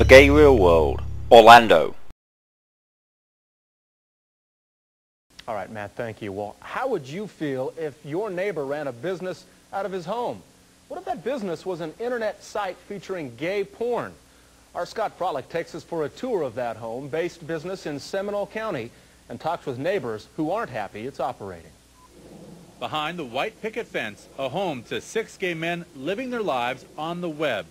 the gay real world, Orlando. All right, Matt, thank you. Well, how would you feel if your neighbor ran a business out of his home? What if that business was an internet site featuring gay porn? Our Scott Fralick takes us for a tour of that home-based business in Seminole County and talks with neighbors who aren't happy it's operating. Behind the white picket fence, a home to 6 gay men living their lives on the web.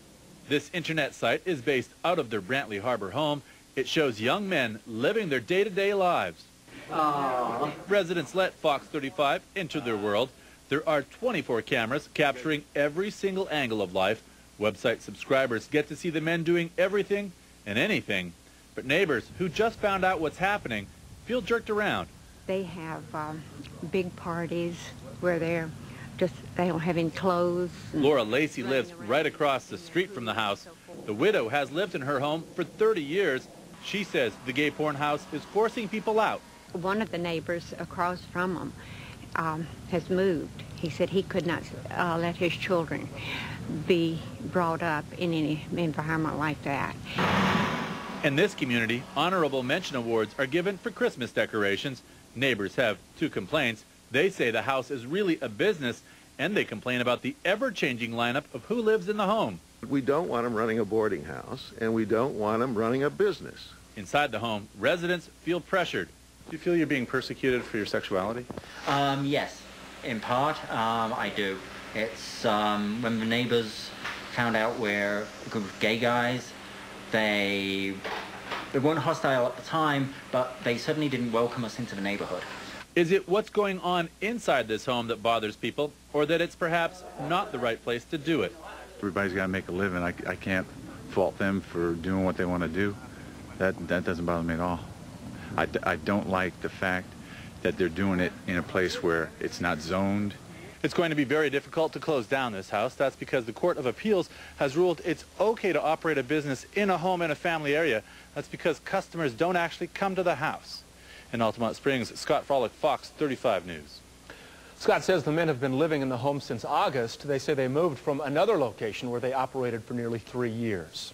This internet site is based out of their Brantley Harbor home. It shows young men living their day-to-day lives. Aww. Residents let Fox 35 enter their world. There are 24 cameras capturing every single angle of life. Website subscribers get to see the men doing everything and anything. But neighbors who just found out what's happening feel jerked around. They have big parties where they don't have any clothes. Laura Lacey lives right across the street from the house. The widow has lived in her home for 30 years. She says the gay porn house is forcing people out. One of the neighbors across from them has moved. He said he could not let his children be brought up in any environment like that. In this community, honorable mention awards are given for Christmas decorations. Neighbors have 2 complaints. They say the house is really a business, and they complain about the ever-changing lineup of who lives in the home. We don't want them running a boarding house, and we don't want them running a business. Inside the home, residents feel pressured. Do you feel you're being persecuted for your sexuality? Yes, in part, I do. It's when the neighbors found out we're a group of gay guys, they weren't hostile at the time, but they certainly didn't welcome us into the neighborhood. Is it what's going on inside this home that bothers people, or that it's perhaps not the right place to do it? Everybody's got to make a living. I can't fault them for doing what they want to do. That doesn't bother me at all. I don't like the fact that they're doing it in a place where it's not zoned. It's going to be very difficult to close down this house. That's because the Court of Appeals has ruled it's okay to operate a business in a home in a family area. That's because customers don't actually come to the house. In Altamont Springs, Scott Fralick, Fox 35 News. Scott says the men have been living in the home since August. They say they moved from another location where they operated for nearly 3 years.